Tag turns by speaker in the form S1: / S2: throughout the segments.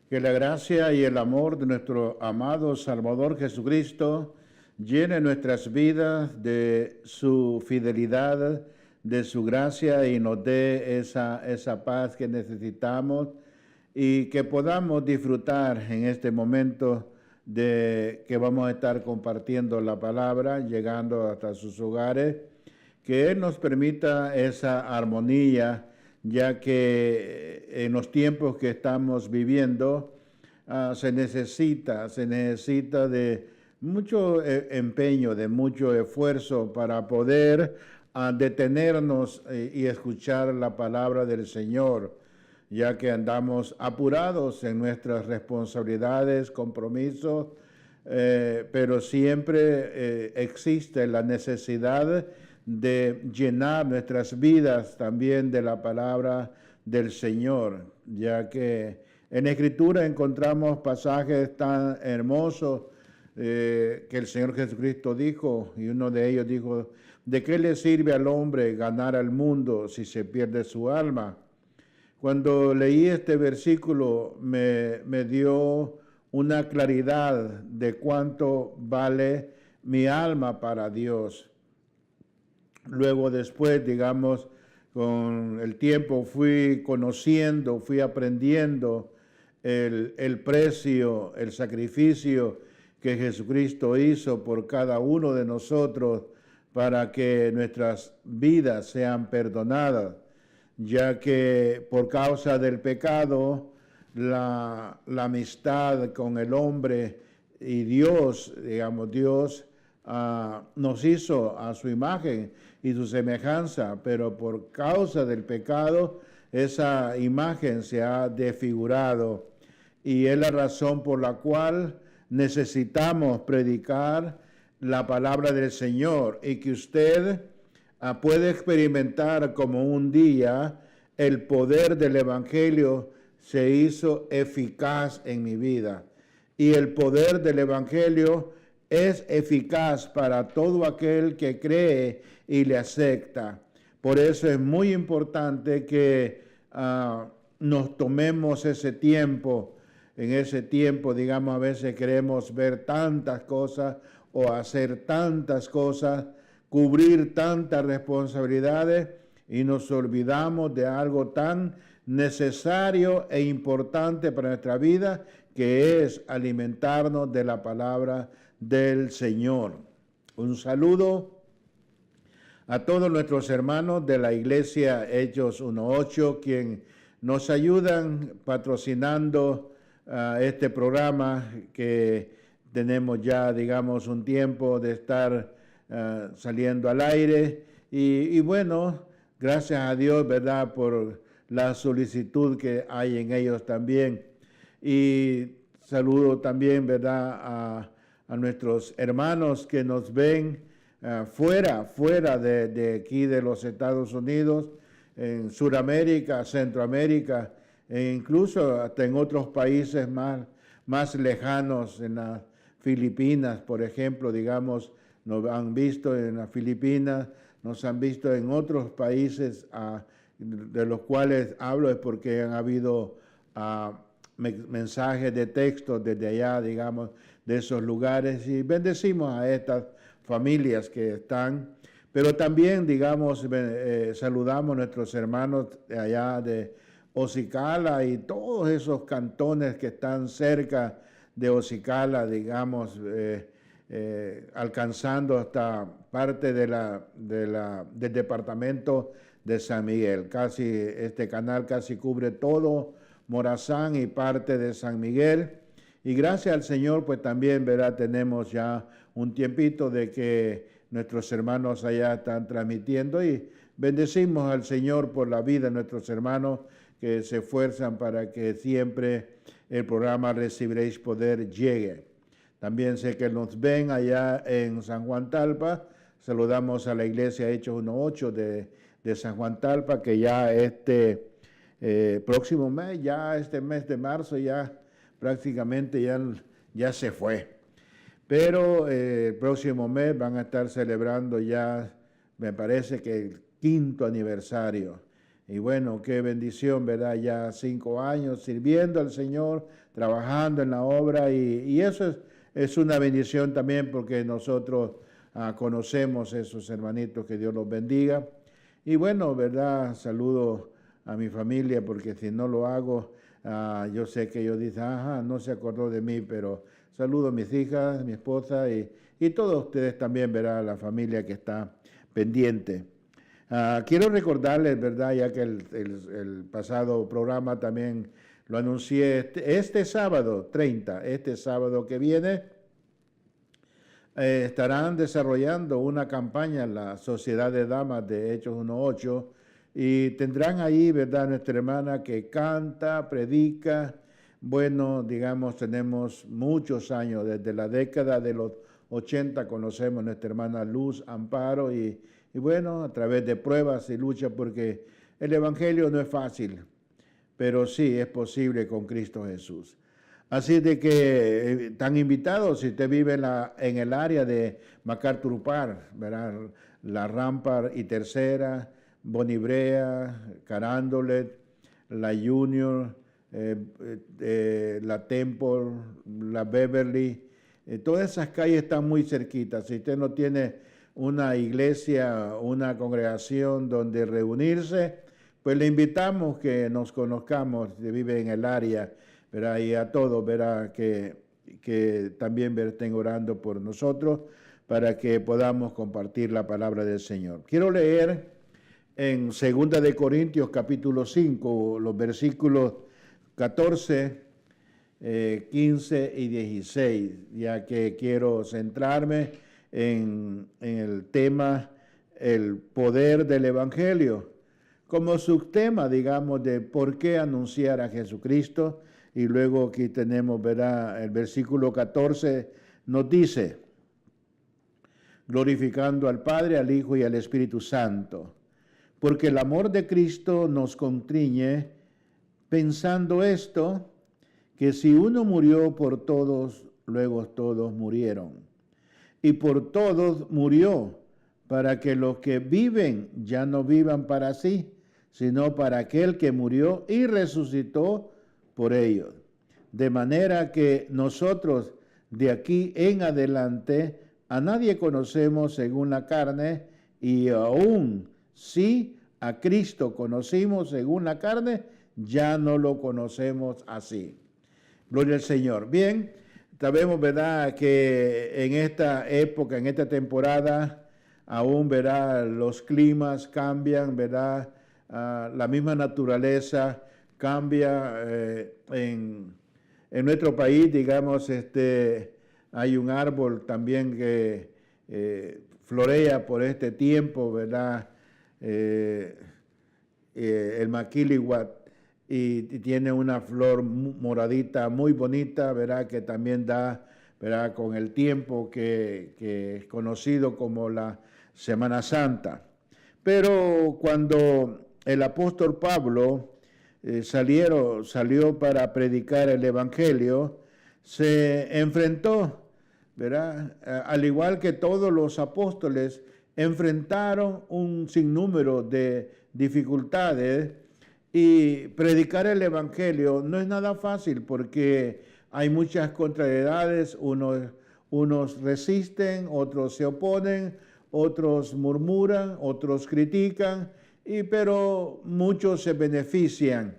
S1: Que la gracia y el amor de nuestro amado Salvador Jesucristo llene nuestras vidas de su fidelidad, de su gracia y nos dé esa paz que necesitamos y que podamos disfrutar en este momento de que vamos a estar compartiendo la palabra, llegando hasta sus hogares, que Él nos permita esa armonía, ya que en los tiempos que estamos viviendo se necesita de mucho empeño, de mucho esfuerzo para poder detenernos y escuchar la palabra del Señor, ya que andamos apurados en nuestras responsabilidades, compromisos, pero siempre existe la necesidad de llenar nuestras vidas también de la palabra del Señor, ya que en la Escritura encontramos pasajes tan hermosos que el Señor Jesucristo dijo, y uno de ellos dijo, ¿de qué le sirve al hombre ganar al mundo si se pierde su alma? Cuando leí este versículo me dio una claridad de cuánto vale mi alma para Dios. Luego después, digamos, con el tiempo fui conociendo, fui aprendiendo el precio, el sacrificio que Jesucristo hizo por cada uno de nosotros para que nuestras vidas sean perdonadas, ya que por causa del pecado, la amistad con el hombre y Dios, digamos, Dios nos hizo a su imagen y su semejanza, pero por causa del pecado, esa imagen se ha desfigurado y es la razón por la cual necesitamos predicar la palabra del Señor y que usted puede experimentar como un día el poder del Evangelio se hizo eficaz en mi vida. Y el poder del Evangelio es eficaz para todo aquel que cree y le acepta. Por eso es muy importante que nos tomemos ese tiempo. En ese tiempo, digamos, a veces queremos ver tantas cosas o hacer tantas cosas, cubrir tantas responsabilidades y nos olvidamos de algo tan necesario e importante para nuestra vida, que es alimentarnos de la palabra del Señor. Un saludo a todos nuestros hermanos de la iglesia Hechos 1.8, quien nos ayudan patrocinando este programa que tenemos ya, digamos, un tiempo de estar saliendo al aire. Y bueno, gracias a Dios, ¿verdad?, por la solicitud que hay en ellos también. Y saludo también, ¿verdad?, a nuestros hermanos que nos ven fuera de aquí de los Estados Unidos, en Sudamérica, Centroamérica, e incluso hasta en otros países más lejanos, en las Filipinas, por ejemplo, digamos, nos han visto en las Filipinas, nos han visto en otros países de los cuales hablo es porque han habido mensajes de texto desde allá, digamos, de esos lugares, y bendecimos a estas familias que están, pero también, digamos, saludamos a nuestros hermanos de allá de Ocicala y todos esos cantones que están cerca de Ocicala, digamos, alcanzando hasta parte del departamento de San Miguel. Casi este canal casi cubre todo Morazán y parte de San Miguel. Y gracias al Señor, pues también, ¿verdad?, tenemos ya un tiempito de que nuestros hermanos allá están transmitiendo y bendecimos al Señor por la vida de nuestros hermanos que se esfuerzan para que siempre el programa Recibiréis Poder llegue. También sé que nos ven allá en San Juan Talpa. Saludamos a la iglesia Hechos 1.8 de San Juan Talpa, que ya próximo mes, ya este mes de marzo, ya prácticamente ya se fue. Pero el próximo mes van a estar celebrando ya, me parece que el 5º aniversario. Y bueno, qué bendición, ¿verdad? Ya 5 años sirviendo al Señor, trabajando en la obra y eso es una bendición también porque nosotros conocemos esos hermanitos, que Dios los bendiga. Y bueno, ¿verdad? Saludo a mi familia porque si no lo hago, yo sé que ellos dicen, ajá, no se acordó de mí, pero saludo a mis hijas, mi esposa y todos ustedes también, ¿verdad? La familia que está pendiente. Quiero recordarles, ¿verdad? Ya que el pasado programa también lo anuncié, este sábado 30, este sábado que viene, estarán desarrollando una campaña en la Sociedad de Damas de Hechos 1.8 y tendrán ahí, ¿verdad? Nuestra hermana que canta, predica. Bueno, digamos, tenemos muchos años, desde la década de los 80 conocemos a nuestra hermana Luz Amparo y bueno, a través de pruebas y luchas, porque el Evangelio no es fácil, pero sí es posible con Cristo Jesús. Así de que están invitados, si usted vive en el área de MacArthur Park, ¿verdad? La Rampart y Tercera, Bonibrea, Carondelet, la Junior, la Temple, la Beverly, todas esas calles están muy cerquitas. Si usted no tiene una iglesia, una congregación donde reunirse, pues le invitamos que nos conozcamos, si vive en el área, ¿verdad? Y a todos, ¿verdad? Que también estén orando por nosotros para que podamos compartir la palabra del Señor. Quiero leer en 2 de Corintios capítulo 5, los versículos 14, 15 y 16, ya que quiero centrarme en el tema, el poder del Evangelio, como subtema, digamos, de por qué anunciar a Jesucristo. Y luego aquí tenemos, ¿verdad? El versículo 14 nos dice, glorificando al Padre, al Hijo y al Espíritu Santo, porque el amor de Cristo nos constriñe, pensando esto, que si uno murió por todos, luego todos murieron. Y por todos murió, para que los que viven ya no vivan para sí, sino para aquel que murió y resucitó por ellos. De manera que nosotros de aquí en adelante a nadie conocemos según la carne, y aún si a Cristo conocimos según la carne, ya no lo conocemos así. Gloria al Señor. Bien, sabemos, ¿verdad?, que en esta época, en esta temporada, aún, ¿verdad?, los climas cambian, ¿verdad?, la misma naturaleza cambia. En nuestro país, digamos, hay un árbol también que florea por este tiempo, ¿verdad?, el maquilihuat, y tiene una flor moradita muy bonita, ¿verdad?, que también da, ¿verdad?, con el tiempo que es conocido como la Semana Santa. Pero cuando el apóstol Pablo salió para predicar el Evangelio, se enfrentó, ¿verdad?, al igual que todos los apóstoles, enfrentaron un sinnúmero de dificultades. Y predicar el Evangelio no es nada fácil porque hay muchas contrariedades, unos resisten, otros se oponen, otros murmuran, otros critican, pero muchos se benefician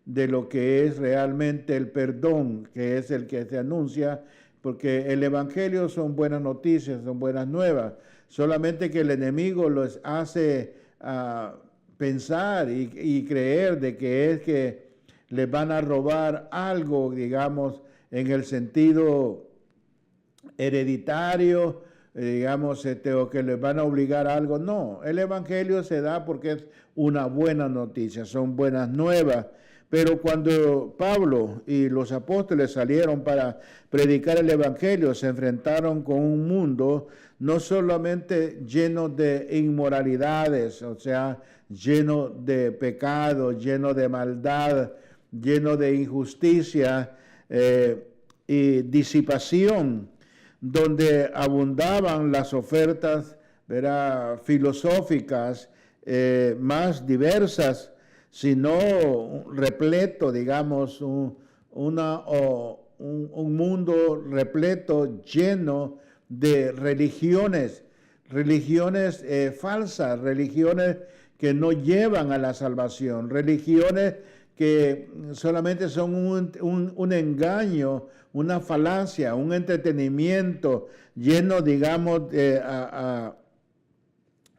S1: de lo que es realmente el perdón, que es el que se anuncia, porque el Evangelio son buenas noticias, son buenas nuevas, solamente que el enemigo los hace pensar y creer de que es que les van a robar algo, digamos, en el sentido hereditario, digamos, o que les van a obligar a algo. No, el Evangelio se da porque es una buena noticia, son buenas nuevas. Pero cuando Pablo y los apóstoles salieron para predicar el Evangelio, se enfrentaron con un mundo no solamente lleno de inmoralidades, o sea, lleno de pecado, lleno de maldad, lleno de injusticia y disipación, donde abundaban las ofertas, ¿verdad?, filosóficas más diversas, sino repleto, digamos, un mundo repleto, lleno de religiones falsas, religiones que no llevan a la salvación, religiones que solamente son un engaño, una falacia, un entretenimiento lleno, digamos,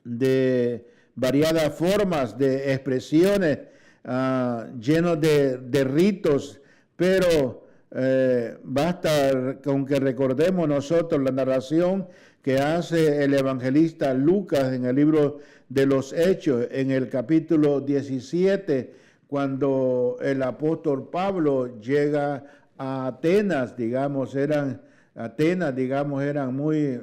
S1: de variadas formas, de expresiones, lleno de ritos, pero basta con que recordemos nosotros la narración que hace el evangelista Lucas en el libro de los Hechos, en el capítulo 17, cuando el apóstol Pablo llega a Atenas, digamos, eran muy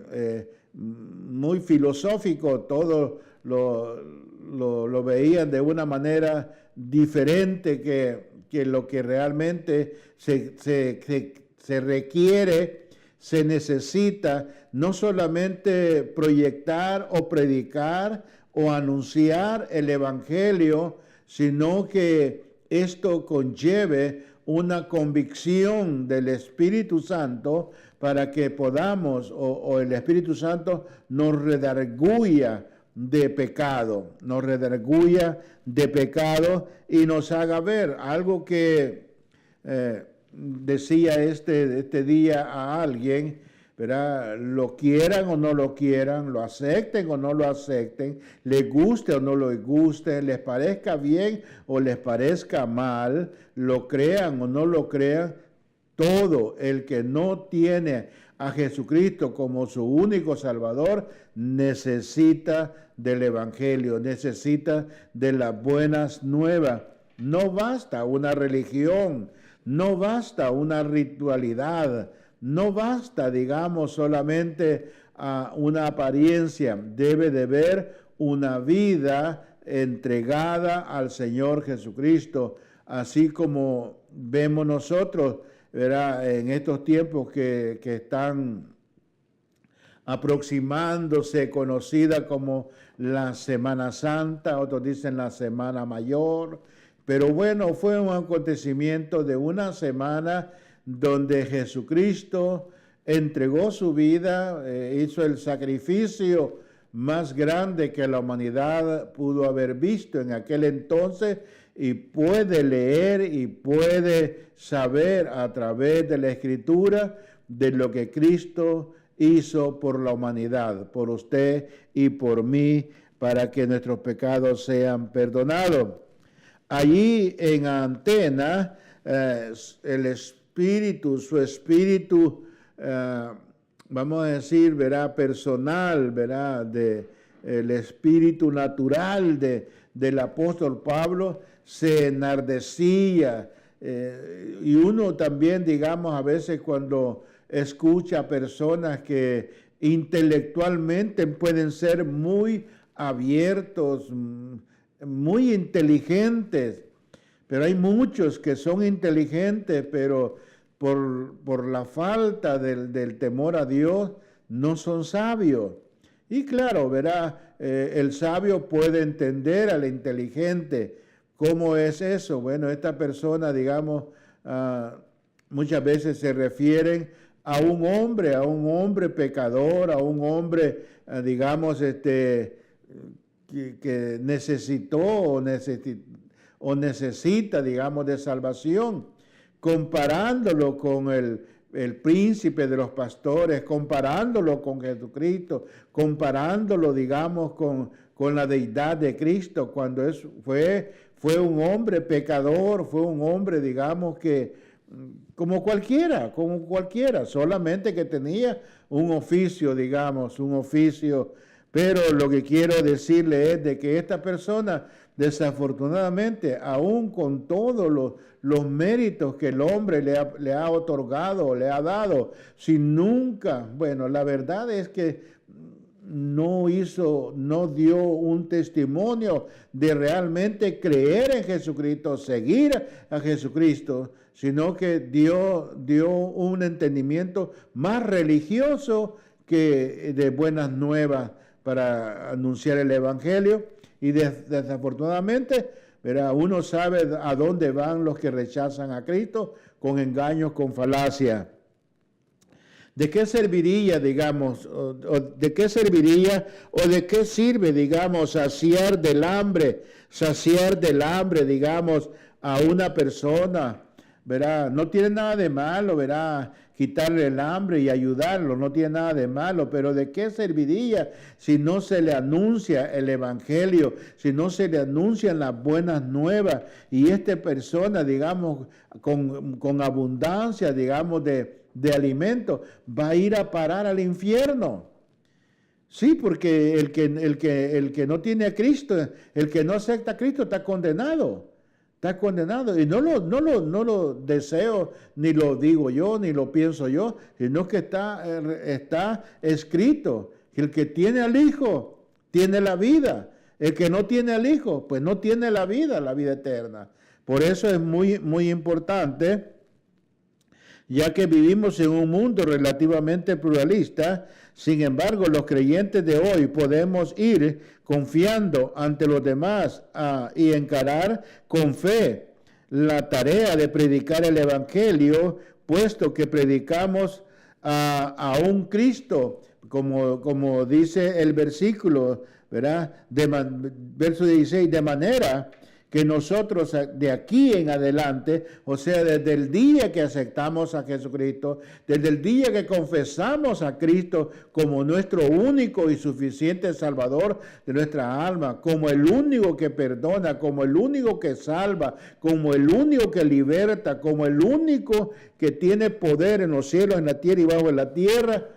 S1: filosóficos, todo lo veían de una manera diferente que lo que realmente se requiere, se necesita, no solamente proyectar o predicar o anunciar el Evangelio, sino que esto conlleve una convicción del Espíritu Santo para que podamos, o el Espíritu Santo nos redarguya de pecado, y nos haga ver algo que decía este día a alguien, ¿verdad? Lo quieran o no lo quieran, lo acepten o no lo acepten, les guste o no les guste, les parezca bien o les parezca mal, lo crean o no lo crean, todo el que no tiene a Jesucristo como su único Salvador necesita del Evangelio, necesita de las buenas nuevas. No basta una religión, no basta una ritualidad, no basta, digamos, solamente una apariencia. Debe de haber una vida entregada al Señor Jesucristo, así como vemos nosotros, ¿verdad? En estos tiempos que están aproximándose, conocida como la Semana Santa, otros dicen la Semana Mayor, pero bueno, fue un acontecimiento de una semana donde Jesucristo entregó su vida, hizo el sacrificio más grande que la humanidad pudo haber visto en aquel entonces, y puede leer y puede saber a través de la Escritura de lo que Cristo hizo por la humanidad, por usted y por mí, para que nuestros pecados sean perdonados. Allí en Atenas, su espíritu, vamos a decir, ¿verdad? Personal, ¿verdad? El espíritu natural del apóstol Pablo se enardecía. Y uno también, digamos, a veces cuando escucha personas que intelectualmente pueden ser muy abiertos, muy inteligentes, pero hay muchos que son inteligentes, pero por la falta del temor a Dios no son sabios. Y claro, verá, el sabio puede entender al inteligente. ¿Cómo es eso? Bueno, esta persona, digamos, muchas veces se refieren a un hombre pecador, a un hombre, digamos, que necesitó o necesita, digamos, de salvación, comparándolo con el príncipe de los pastores, comparándolo con Jesucristo, comparándolo, digamos, con la deidad de Cristo, cuando fue un hombre pecador, fue un hombre, digamos, que como cualquiera, solamente que tenía un oficio, digamos, pero lo que quiero decirle es de que esta persona, desafortunadamente, aún con todos los méritos que el hombre le ha otorgado, le ha dado, si nunca, bueno, la verdad es que no dio un testimonio de realmente creer en Jesucristo, seguir a Jesucristo, sino que dio un entendimiento más religioso que de buenas nuevas para anunciar el Evangelio. Y desafortunadamente, ¿verdad? Uno sabe a dónde van los que rechazan a Cristo con engaños, con falacia. ¿De qué serviría, digamos, de qué serviría o de qué sirve, digamos, saciar del hambre, digamos, a una persona, ¿verdad? No tiene nada de malo, ¿verdad? Quitarle el hambre y ayudarlo, no tiene nada de malo, pero ¿de qué serviría si no se le anuncia el evangelio, si no se le anuncian las buenas nuevas y esta persona, digamos, con abundancia, digamos, de alimento, va a ir a parar al infierno? Sí, porque el que no tiene a Cristo, el que no acepta a Cristo está condenado. Está condenado. Y no lo deseo, ni lo digo yo, ni lo pienso yo, sino que está escrito que el que tiene al Hijo tiene la vida. El que no tiene al Hijo, pues no tiene la vida eterna. Por eso es muy, muy importante, ya que vivimos en un mundo relativamente pluralista. Sin embargo, los creyentes de hoy podemos ir confiando ante los demás y encarar con fe la tarea de predicar el Evangelio, puesto que predicamos a un Cristo, como dice el versículo, ¿verdad? Verso 16, de manera que nosotros de aquí en adelante, o sea, desde el día que aceptamos a Jesucristo, desde el día que confesamos a Cristo como nuestro único y suficiente Salvador de nuestra alma, como el único que perdona, como el único que salva, como el único que liberta, como el único que tiene poder en los cielos, en la tierra y bajo la tierra,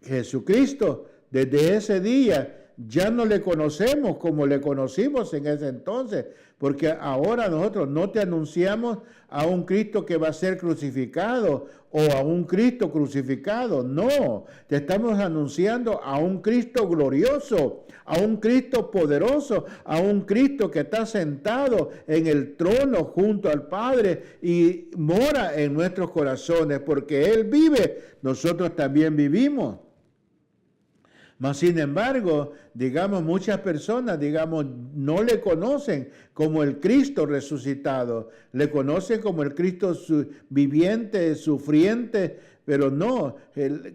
S1: Jesucristo, desde ese día ya no le conocemos como le conocimos en ese entonces, porque ahora nosotros no te anunciamos a un Cristo que va a ser crucificado o a un Cristo crucificado, no, te estamos anunciando a un Cristo glorioso, a un Cristo poderoso, a un Cristo que está sentado en el trono junto al Padre y mora en nuestros corazones, porque Él vive, nosotros también vivimos. Mas, sin embargo, digamos, muchas personas, digamos, no le conocen como el Cristo resucitado, le conocen como el Cristo viviente, sufriente, pero no,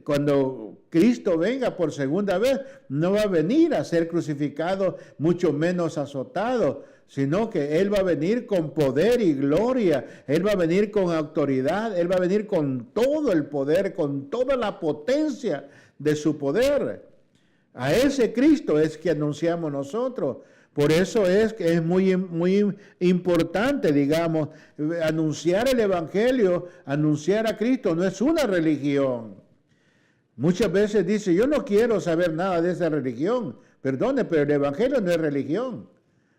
S1: cuando Cristo venga por segunda vez, no va a venir a ser crucificado, mucho menos azotado, sino que Él va a venir con poder y gloria, Él va a venir con autoridad, Él va a venir con todo el poder, con toda la potencia de su poder. A ese Cristo es que anunciamos nosotros. Por eso es que es muy, muy importante, digamos, anunciar el Evangelio, anunciar a Cristo. No es una religión. Muchas veces dice, yo no quiero saber nada de esa religión. Perdone, pero el Evangelio no es religión.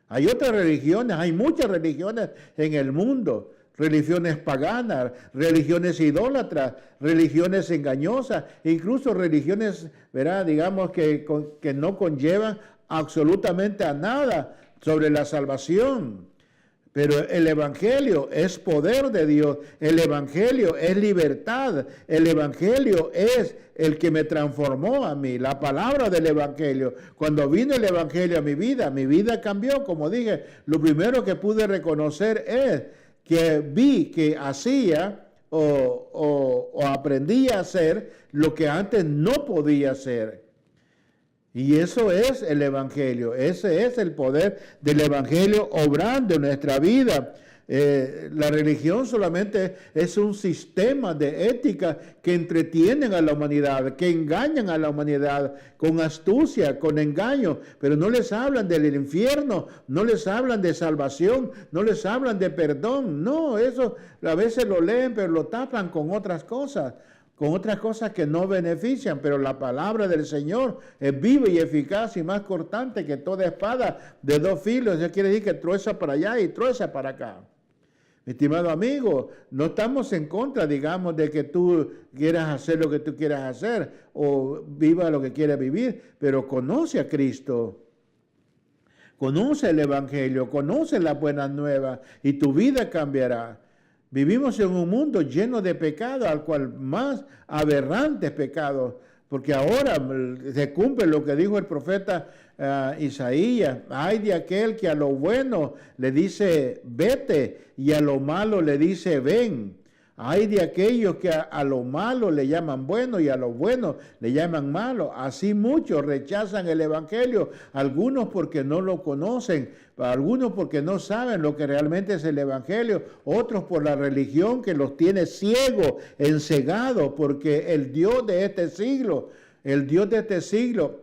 S1: Hay otras religiones, hay muchas religiones en el mundo. Religiones paganas, religiones idólatras, religiones engañosas, incluso religiones, ¿verdad? Digamos que no conllevan absolutamente a nada sobre la salvación. Pero el Evangelio es poder de Dios, el Evangelio es libertad, el Evangelio es el que me transformó a mí, la palabra del Evangelio. Cuando vino el Evangelio a mi vida cambió, como dije, lo primero que pude reconocer es que vi que hacía o aprendía a hacer lo que antes no podía hacer. Y eso es el Evangelio, ese es el poder del Evangelio obrando en nuestra vida. La religión solamente es un sistema de ética que entretienen a la humanidad, que engañan a la humanidad con astucia, con engaño, pero no les hablan del infierno, no les hablan de salvación, no les hablan de perdón. No, eso a veces lo leen, pero lo tapan con otras cosas que no benefician, pero la palabra del Señor es viva y eficaz y más cortante que toda espada de dos filos. Eso quiere decir que trueza para allá y trueza para acá. Mi estimado amigo, no estamos en contra, digamos, de que tú quieras hacer lo que tú quieras hacer o viva lo que quieras vivir, pero conoce a Cristo. Conoce el Evangelio, conoce las buenas nuevas y tu vida cambiará. Vivimos en un mundo lleno de pecado, al cual más aberrantes pecados porque ahora se cumple lo que dijo el profeta Isaías. Ay de aquel que a lo bueno le dice vete y a lo malo le dice ven. Hay de aquellos que a lo malo le llaman bueno y a lo bueno le llaman malo. Así muchos rechazan el evangelio, algunos porque no lo conocen, algunos porque no saben lo que realmente es el evangelio, otros por la religión que los tiene ciegos, encegados, porque el Dios de este siglo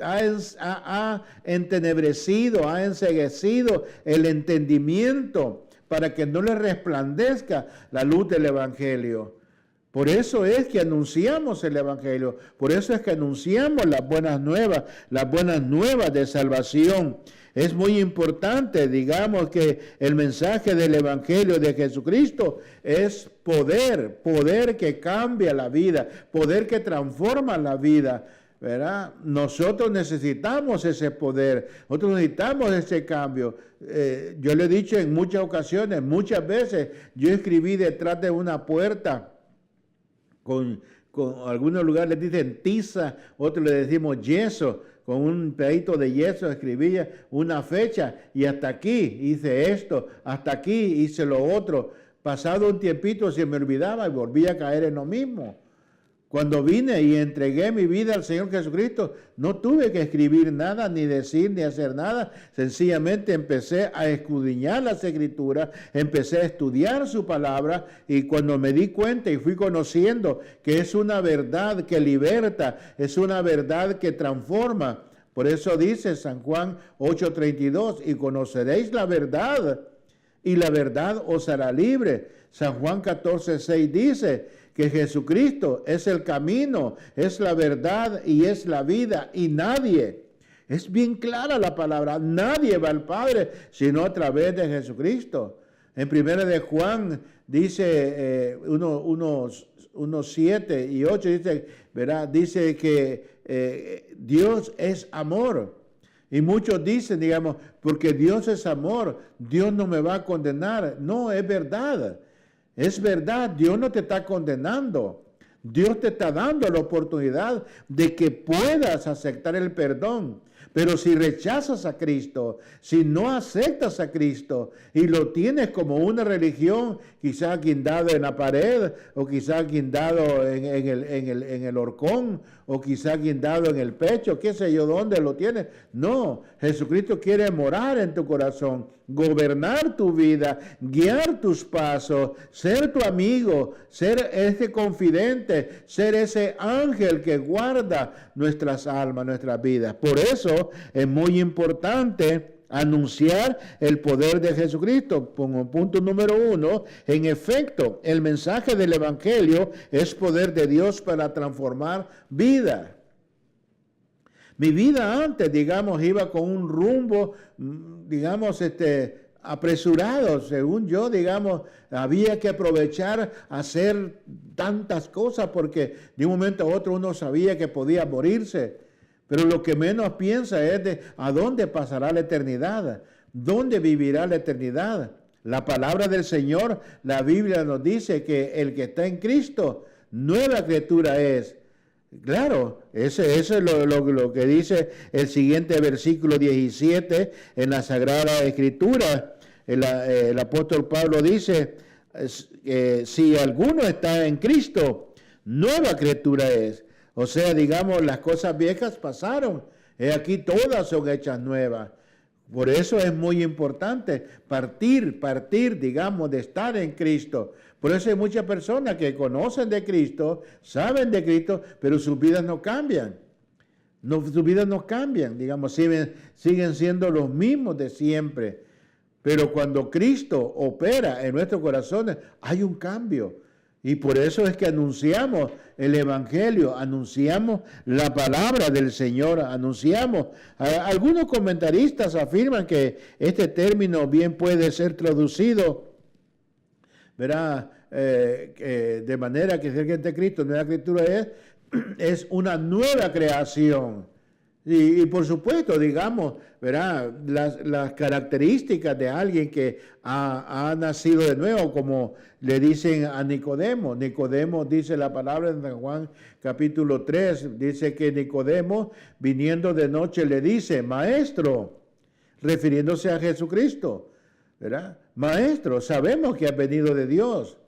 S1: ha entenebrecido, ha enceguecido el entendimiento para que no le resplandezca la luz del evangelio. Por eso es que anunciamos el evangelio, por eso es que anunciamos las buenas nuevas de salvación. Es muy importante, digamos, que el mensaje del evangelio de Jesucristo es poder que cambia la vida, poder que transforma la vida, ¿verdad? Nosotros necesitamos ese poder, nosotros necesitamos ese cambio. Yo le he dicho en muchas ocasiones, muchas veces, yo escribí detrás de una puerta, con algunos lugares le dicen tiza, otros le decimos yeso, con un pedito de yeso escribía una fecha y hasta aquí hice esto, hasta aquí hice lo otro. Pasado un tiempito se me olvidaba y volvía a caer en lo mismo. Cuando vine y entregué mi vida al Señor Jesucristo, no tuve que escribir nada, ni decir, ni hacer nada. Sencillamente empecé a escudriñar las Escrituras, empecé a estudiar su palabra y cuando me di cuenta y fui conociendo que es una verdad que liberta, es una verdad que transforma. Por eso dice San Juan 8:32, y conoceréis la verdad, y la verdad os hará libre. San Juan 14:6 dice que Jesucristo es el camino, es la verdad y es la vida, y nadie, es bien clara la palabra, nadie va al Padre sino a través de Jesucristo. En 1 de Juan dice unos 7 y 8, dice, ¿verdad? Dice que Dios es amor. Y muchos dicen, digamos, porque Dios es amor, Dios no me va a condenar. No, es verdad. Es verdad, Dios no te está condenando. Dios te está dando la oportunidad de que puedas aceptar el perdón. Pero si rechazas a Cristo, si no aceptas a Cristo y lo tienes como una religión, quizás guindado en la pared, o quizás guindado en el horcón, o quizás guindado en el pecho, qué sé yo, ¿dónde lo tienes? No, Jesucristo quiere morar en tu corazón, gobernar tu vida, guiar tus pasos, ser tu amigo, ser ese confidente, ser ese ángel que guarda nuestras almas, nuestras vidas. Por eso es muy importante anunciar el poder de Jesucristo. Como punto número 1, en efecto, el mensaje del Evangelio es poder de Dios para transformar vida. Mi vida antes, digamos, iba con un rumbo, digamos, apresurado, según yo, digamos, había que aprovechar hacer tantas cosas porque de un momento a otro uno sabía que podía morirse. Pero lo que menos piensa es de a dónde pasará la eternidad, dónde vivirá la eternidad. La palabra del Señor, la Biblia nos dice que el que está en Cristo, nueva criatura es. Claro, eso es lo que dice el siguiente versículo 17 en la Sagrada Escritura. El apóstol Pablo dice, si alguno está en Cristo, nueva criatura es. O sea, digamos, las cosas viejas pasaron. Aquí todas son hechas nuevas. Por eso es muy importante partir, digamos, de estar en Cristo. Por eso hay muchas personas que conocen de Cristo, saben de Cristo, pero sus vidas no cambian. Sus vidas no cambian, digamos, siguen siendo los mismos de siempre. Pero cuando Cristo opera en nuestros corazones, hay un cambio. Y por eso es que anunciamos el Evangelio, anunciamos la palabra del Señor, anunciamos. Algunos comentaristas afirman que este término bien puede ser traducido, ¿verdad? De manera que ser gente de Cristo, nueva criatura es una nueva creación. Y por supuesto, digamos, ¿verdad? Las características de alguien que ha nacido de nuevo, como le dicen a Nicodemo. Nicodemo dice la palabra en San Juan capítulo 3, dice que Nicodemo, viniendo de noche, le dice, Maestro, refiriéndose a Jesucristo, ¿verdad? Maestro, sabemos que has venido de Dios,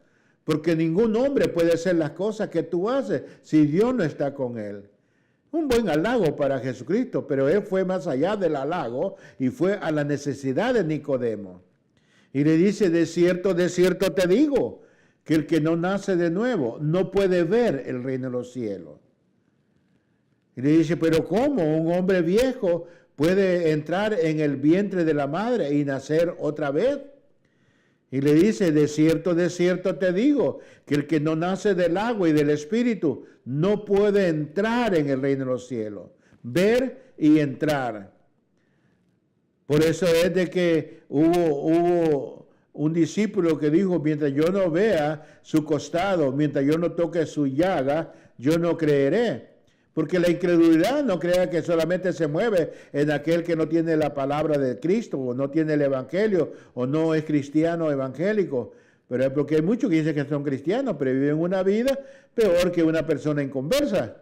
S1: porque ningún hombre puede hacer las cosas que tú haces si Dios no está con él. Un buen halago para Jesucristo, pero él fue más allá del halago y fue a la necesidad de Nicodemo. Y le dice, de cierto te digo, que el que no nace de nuevo no puede ver el reino de los cielos. Y le dice, pero ¿cómo un hombre viejo puede entrar en el vientre de la madre y nacer otra vez? Y le dice, de cierto te digo, que el que no nace del agua y del espíritu no puede entrar en el reino de los cielos. Ver y entrar. Por eso es de que hubo un discípulo que dijo, mientras yo no vea su costado, mientras yo no toque su llaga, yo no creeré. Porque la incredulidad no crea que solamente se mueve en aquel que no tiene la palabra de Cristo, o no tiene el evangelio, o no es cristiano evangélico. Pero es porque hay muchos que dicen que son cristianos, pero viven una vida peor que una persona inconversa.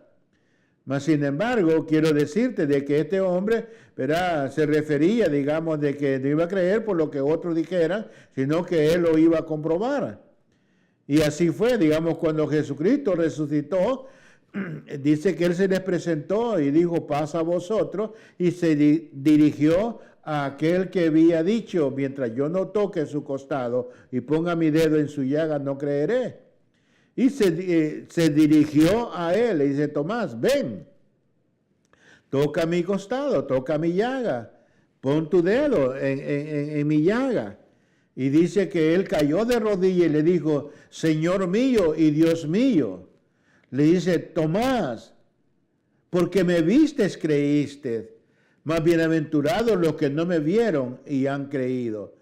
S1: Mas, sin embargo, quiero decirte de que este hombre, ¿verdad?, se refería, digamos, de que no iba a creer por lo que otros dijeran, sino que él lo iba a comprobar. Y así fue, digamos, cuando Jesucristo resucitó, dice que él se les presentó y dijo, paz a vosotros, y se dirigió a aquel que había dicho, mientras yo no toque su costado y ponga mi dedo en su llaga, no creeré. Y se dirigió a él y dice, Tomás, ven, toca mi costado, toca mi llaga, pon tu dedo en mi llaga. Y dice que él cayó de rodillas y le dijo, Señor mío y Dios mío. Le dice, Tomás, porque me vistes creíste, más bienaventurados los que no me vieron y han creído.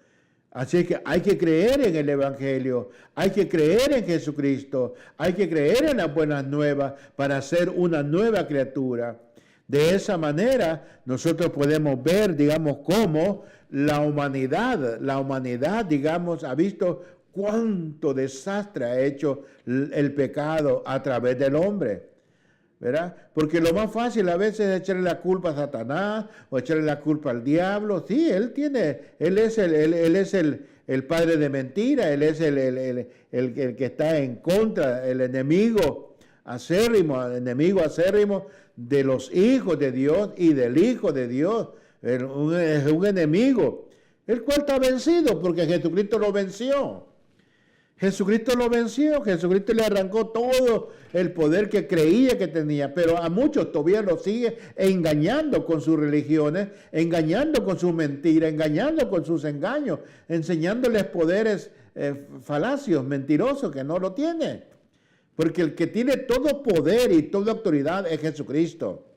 S1: Así que hay que creer en el Evangelio, hay que creer en Jesucristo, hay que creer en las buenas nuevas para ser una nueva criatura. De esa manera nosotros podemos ver, digamos, cómo la humanidad, digamos, ha visto cuánto desastre ha hecho el pecado a través del hombre, ¿verdad? Porque lo más fácil a veces es echarle la culpa a Satanás o echarle la culpa al diablo. Sí, él es el padre de mentira, él es el que está en contra, el enemigo acérrimo de los hijos de Dios y del Hijo de Dios. Es un enemigo, el cual está vencido porque Jesucristo lo venció. Jesucristo lo venció, Jesucristo le arrancó todo el poder que creía que tenía, pero a muchos todavía lo sigue engañando con sus religiones, engañando con sus mentiras, engañando con sus engaños, enseñándoles poderes falacios, mentirosos, que no lo tiene. Porque el que tiene todo poder y toda autoridad es Jesucristo.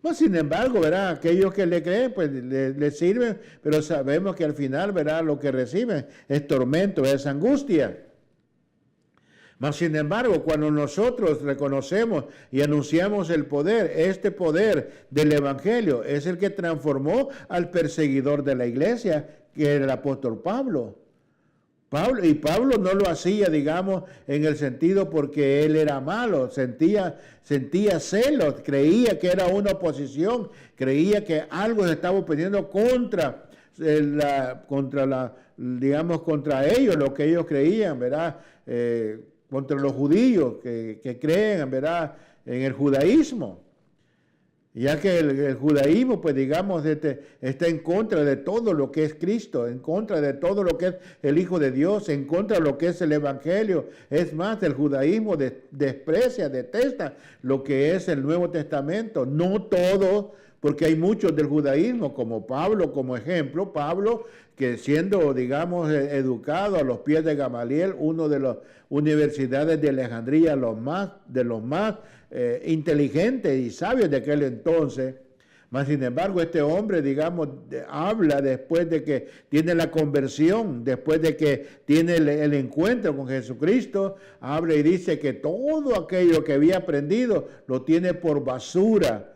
S1: Pues, sin embargo, ¿verdad?, aquellos que le creen, pues le sirven, pero sabemos que al final, ¿verdad?, lo que reciben es tormento, es angustia. Mas, sin embargo, cuando nosotros reconocemos y anunciamos el poder, este poder del Evangelio es el que transformó al perseguidor de la iglesia, que era el apóstol Pablo. Pablo no lo hacía, digamos, en el sentido porque él era malo, sentía celos, creía que era una oposición, creía que algo se estaba oponiendo contra ellos, lo que ellos creían, ¿verdad? Contra los judíos que creen, ¿verdad?, en el judaísmo. Ya que el judaísmo, pues digamos, está en contra de todo lo que es Cristo, en contra de todo lo que es el Hijo de Dios, en contra de lo que es el Evangelio. Es más, el judaísmo desprecia, detesta lo que es el Nuevo Testamento. No todo, porque hay muchos del judaísmo, como Pablo, como ejemplo. Pablo, que siendo, digamos, educado a los pies de Gamaliel, uno de las universidades de Alejandría, de los más inteligentes y sabios de aquel entonces. Mas, sin embargo, este hombre, digamos, habla después de que tiene la conversión, después de que tiene el encuentro con Jesucristo, habla y dice que todo aquello que había aprendido lo tiene por basura.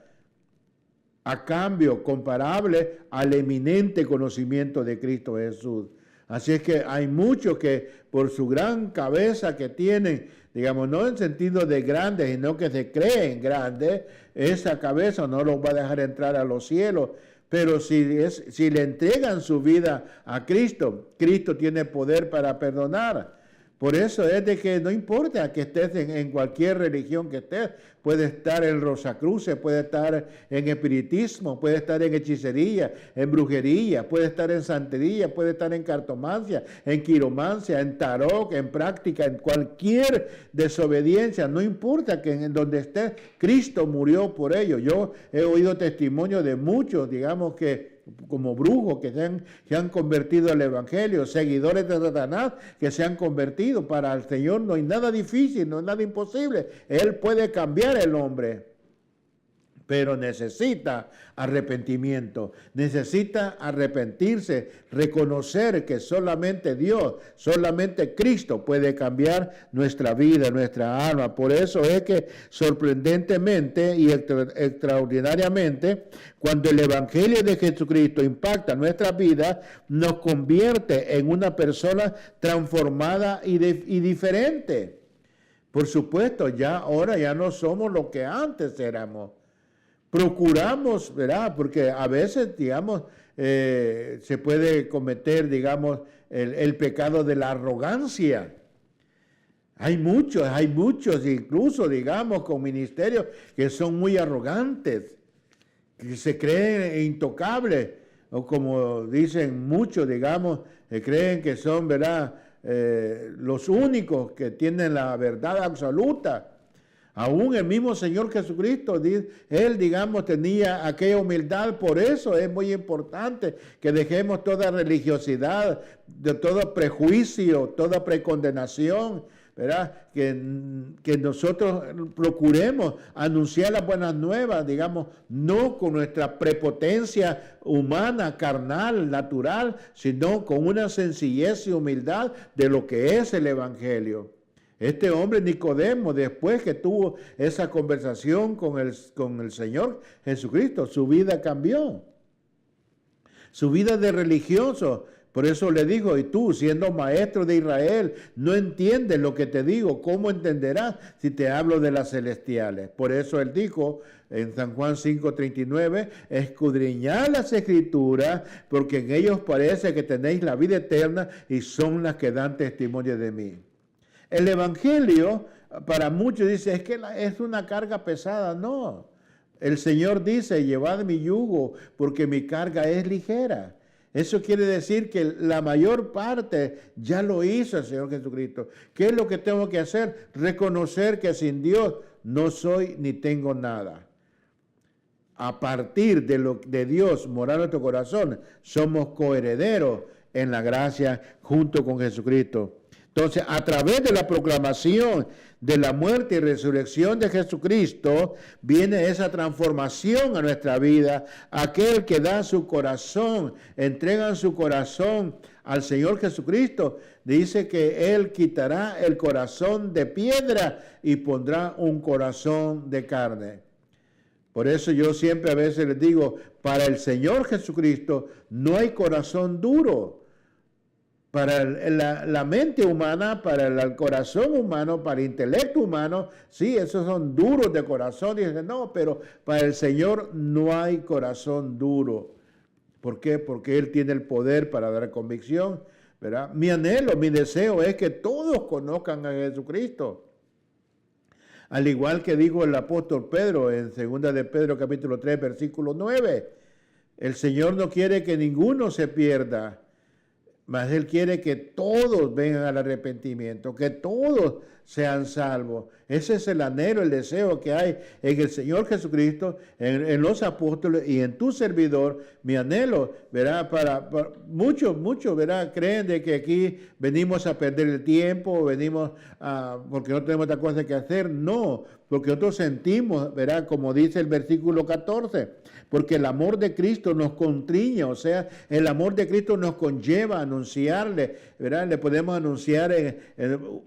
S1: a cambio comparable al eminente conocimiento de Cristo Jesús. Así es que hay muchos que por su gran cabeza que tienen, digamos, no en sentido de grandes, sino que se creen grandes, esa cabeza no los va a dejar entrar a los cielos. Pero si le entregan su vida a Cristo, Cristo tiene poder para perdonar. Por eso es de que no importa que estés en cualquier religión que estés, puede estar en Rosacruces, puede estar en espiritismo, puede estar en hechicería, en brujería, puede estar en santería, puede estar en cartomancia, en quiromancia, en tarot, en práctica, en cualquier desobediencia, no importa que en donde estés, Cristo murió por ello. Yo he oído testimonio de muchos, digamos que como brujos que se han convertido al Evangelio, seguidores de Satanás que se han convertido. Para el Señor no hay nada difícil, no hay nada imposible. Él puede cambiar el hombre, pero necesita arrepentimiento, necesita arrepentirse, reconocer que solamente Dios, solamente Cristo puede cambiar nuestra vida, nuestra alma. Por eso es que sorprendentemente y extraordinariamente, cuando el Evangelio de Jesucristo impacta nuestra vida, nos convierte en una persona transformada y diferente. Por supuesto, ahora ya no somos lo que antes éramos. Procuramos, ¿verdad? Porque a veces, digamos, se puede cometer, digamos, el pecado de la arrogancia. Hay muchos, incluso, digamos, con ministerios que son muy arrogantes, que se creen intocables, o como dicen muchos, digamos, creen que son, ¿verdad?, los únicos que tienen la verdad absoluta. Aún el mismo Señor Jesucristo, Él, digamos, tenía aquella humildad. Por eso es muy importante que dejemos toda religiosidad, de todo prejuicio, toda precondenación, ¿verdad? Que nosotros procuremos anunciar las buenas nuevas, digamos, no con nuestra prepotencia humana, carnal, natural, sino con una sencillez y humildad de lo que es el Evangelio. Este hombre Nicodemo, después que tuvo esa conversación con el Señor Jesucristo, su vida cambió. Su vida de religioso. Por eso le dijo, y tú, siendo maestro de Israel, no entiendes lo que te digo. ¿Cómo entenderás si te hablo de las celestiales? Por eso él dijo en San Juan 5:39, escudriñad las Escrituras, porque en ellos parece que tenéis la vida eterna y son las que dan testimonio de mí. El Evangelio, para muchos dice, es que es una carga pesada. No, el Señor dice, llevad mi yugo, porque mi carga es ligera. Eso quiere decir que la mayor parte ya lo hizo el Señor Jesucristo. ¿Qué es lo que tengo que hacer? Reconocer que sin Dios no soy ni tengo nada. A partir de Dios morar en nuestro corazón, somos coherederos en la gracia junto con Jesucristo. Entonces, a través de la proclamación de la muerte y resurrección de Jesucristo, viene esa transformación a nuestra vida. Aquel que da su corazón, entrega su corazón al Señor Jesucristo, dice que Él quitará el corazón de piedra y pondrá un corazón de carne. Por eso yo siempre a veces les digo, para el Señor Jesucristo no hay corazón duro. Para la mente humana, para el corazón humano, para el intelecto humano, sí, esos son duros de corazón. Dicen, no, pero para el Señor no hay corazón duro. ¿Por qué? Porque Él tiene el poder para dar convicción, ¿verdad? Mi anhelo, mi deseo es que todos conozcan a Jesucristo. Al igual que dijo el apóstol Pedro en 2 de Pedro capítulo 3, versículo 9. El Señor no quiere que ninguno se pierda, mas Él quiere que todos vengan al arrepentimiento, que todos sean salvos. Ese es el anhelo, el deseo que hay en el Señor Jesucristo, en los apóstoles y en tu servidor. Mi anhelo, ¿verdad? Para muchos, ¿verdad? Creen de que aquí venimos a perder el tiempo, venimos porque no tenemos otra cosa que hacer. No, porque nosotros sentimos, ¿verdad? Como dice el versículo 14, porque el amor de Cristo nos constriña, o sea, el amor de Cristo nos conlleva, nos anunciarle, ¿verdad? Le podemos anunciar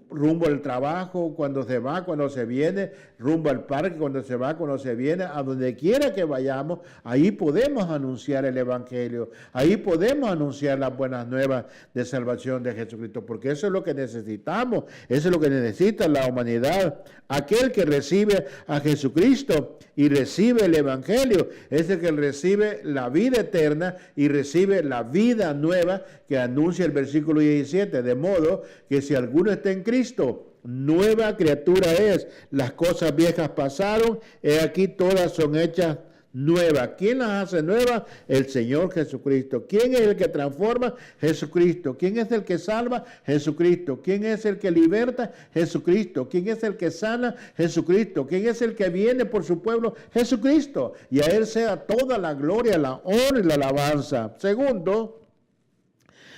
S1: rumbo al trabajo, cuando se va, cuando se viene, rumbo al parque, cuando se va, cuando se viene, a donde quiera que vayamos, ahí podemos anunciar el Evangelio, ahí podemos anunciar las buenas nuevas de salvación de Jesucristo, porque eso es lo que necesitamos, eso es lo que necesita la humanidad. Aquel que recibe a Jesucristo y recibe el Evangelio es el que recibe la vida eterna y recibe la vida nueva que anuncia el versículo 17, de modo que si alguno está en Cristo, nueva criatura es. Las cosas viejas pasaron, he aquí todas son hechas nuevas. ¿Quién las hace nuevas? El Señor Jesucristo. ¿Quién es el que transforma? Jesucristo. ¿Quién es el que salva? Jesucristo. ¿Quién es el que liberta? Jesucristo. ¿Quién es el que sana? Jesucristo. ¿Quién es el que viene por su pueblo? Jesucristo. Y a Él sea toda la gloria, la honra y la alabanza. Segundo,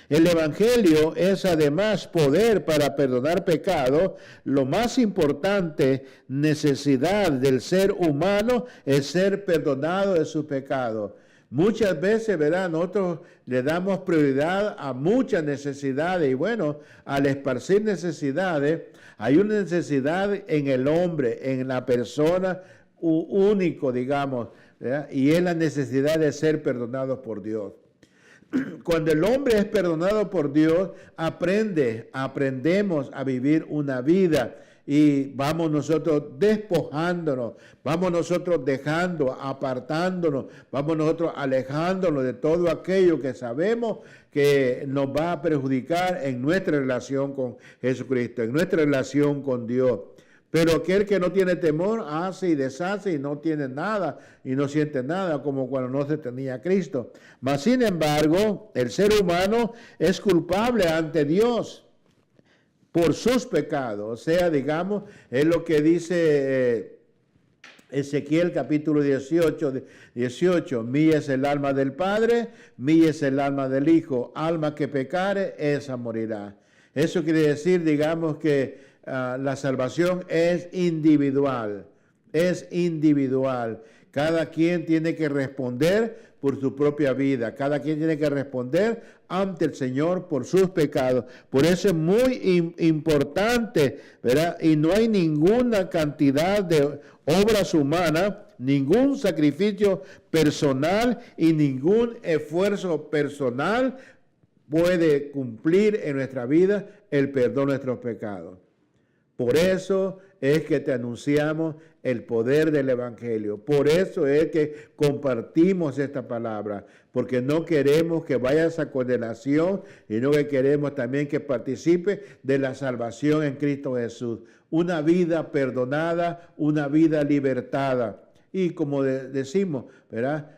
S1: el Evangelio es además poder para perdonar pecados. Lo más importante necesidad del ser humano es ser perdonado de sus pecados. Muchas veces, ¿verdad? Nosotros le damos prioridad a muchas necesidades y bueno, al esparcir necesidades, hay una necesidad en el hombre, en la persona único, digamos, ¿verdad? Y es la necesidad de ser perdonados por Dios. Cuando el hombre es perdonado por Dios, aprendemos a vivir una vida y vamos nosotros despojándonos, vamos nosotros dejando, apartándonos, vamos nosotros alejándonos de todo aquello que sabemos que nos va a perjudicar en nuestra relación con Jesucristo, en nuestra relación con Dios. Pero aquel que no tiene temor hace y deshace y no tiene nada y no siente nada como cuando no se tenía a Cristo. Mas sin embargo, el ser humano es culpable ante Dios por sus pecados. O sea, digamos, es lo que dice Ezequiel capítulo 18, mía es el alma del Padre, mía es el alma del Hijo, alma que pecare, esa morirá. Eso quiere decir, digamos, que la salvación es individual, Cada quien tiene que responder por su propia vida, cada quien tiene que responder ante el Señor por sus pecados. Por eso es muy importante, ¿verdad? Y no hay ninguna cantidad de obras humanas, ningún sacrificio personal y ningún esfuerzo personal puede cumplir en nuestra vida el perdón de nuestros pecados. Por eso es que te anunciamos el poder del Evangelio. Por eso es que compartimos esta palabra, porque no queremos que vayas a condenación, sino que queremos también que participe de la salvación en Cristo Jesús. Una vida perdonada, una vida libertada. Y como decimos, ¿verdad?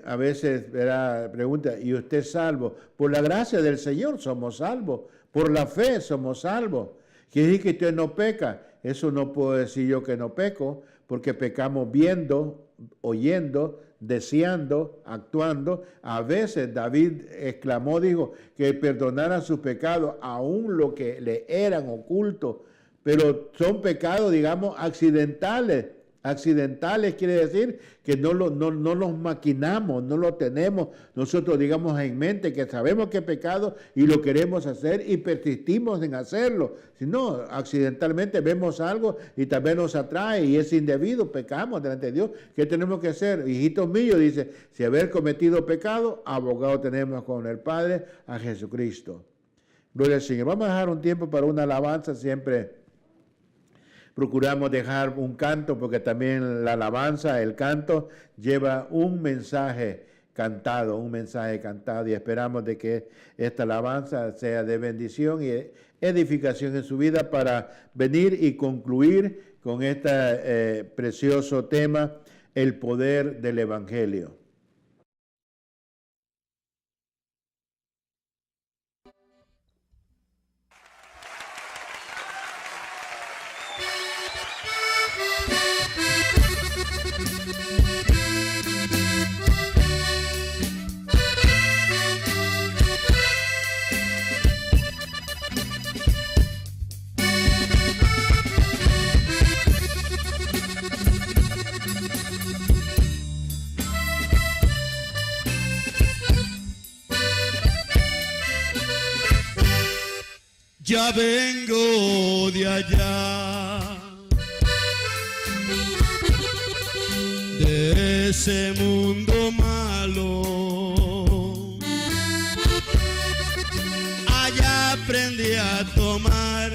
S1: A veces, ¿verdad? Pregunta, ¿y usted es salvo? Por la gracia del Señor somos salvos, por la fe somos salvos. Quiere decir que usted no peca. Eso no puedo decir yo que no peco, porque pecamos viendo, oyendo, deseando, actuando. A veces David exclamó, dijo, que perdonara sus pecados, aún lo que le eran ocultos. Pero son pecados, digamos, accidentales. Accidentales quiere decir que no los maquinamos, no lo tenemos nosotros, digamos, en mente, que sabemos que es pecado y lo queremos hacer y persistimos en hacerlo. Si no, accidentalmente vemos algo y también nos atrae y es indebido, pecamos delante de Dios. ¿Qué tenemos que hacer? Hijitos míos, dice, si haber cometido pecado, abogado tenemos con el Padre, a Jesucristo. Gloria al Señor. Vamos a dejar un tiempo para una alabanza. Siempre procuramos dejar un canto, porque también la alabanza, el canto, lleva un mensaje cantado, y esperamos de que esta alabanza sea de bendición y edificación en su vida para venir y concluir con este precioso tema, el poder del Evangelio.
S2: Ya vengo de allá, de ese mundo malo. Allá aprendí a tomar,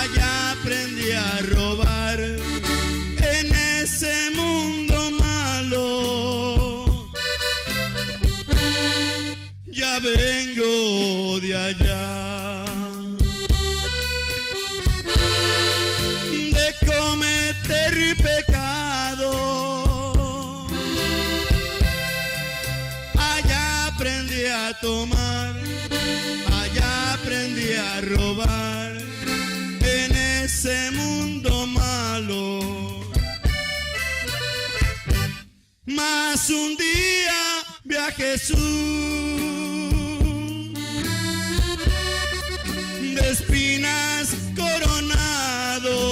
S2: allá aprendí a robar, en ese mundo malo. Ya vengo de allá, de cometer pecado. Allá aprendí a tomar, allá aprendí a robar, en ese mundo malo. Mas un día vi a Jesús, de espinas coronado.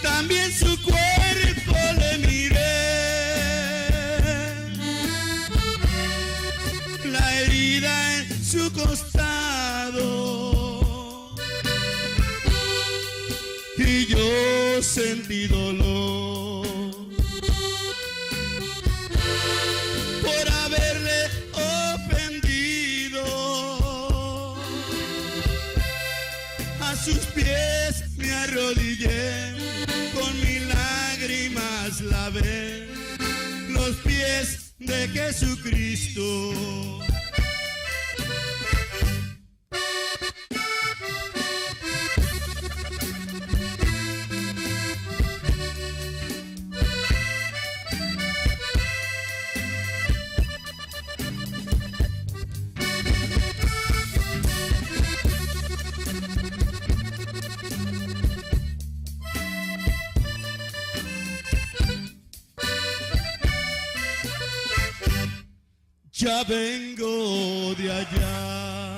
S2: También su cuerpo le miré, la herida en su costado, y yo sentí dolor por haberle ofendido. A sus pies me arrodillé, con mis lágrimas lavé los pies de Jesucristo. Ya vengo de allá,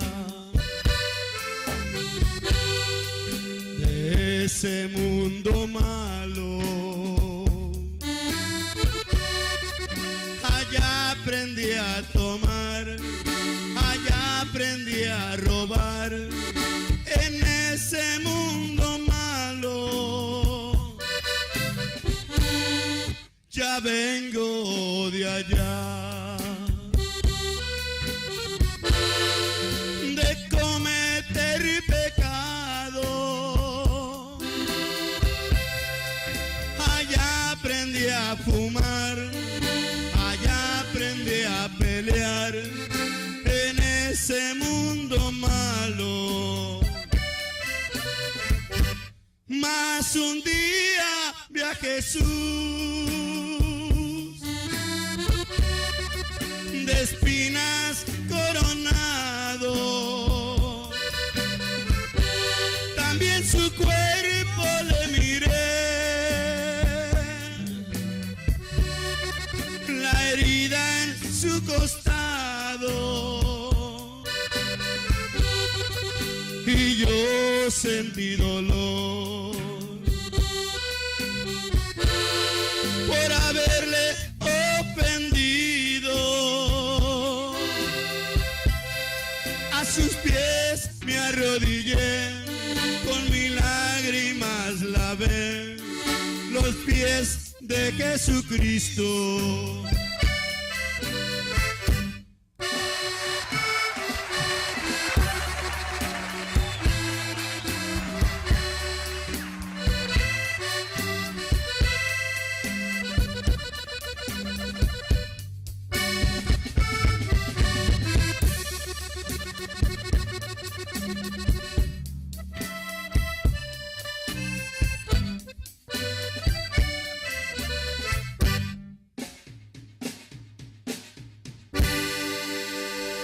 S2: de ese mundo malo. Allá aprendí a tomar, allá aprendí a robar, en ese mundo malo. Ya vengo de allá, a fumar, allá aprendí a pelear, en ese mundo malo. Mas un día vi a Jesús, de espinas coronado. También su cuerpo le miré, la herida en su costado, y yo sentí dolor por haberle ofendido. A sus pies me arrodillé, con mis lágrimas lavé los pies de Jesucristo.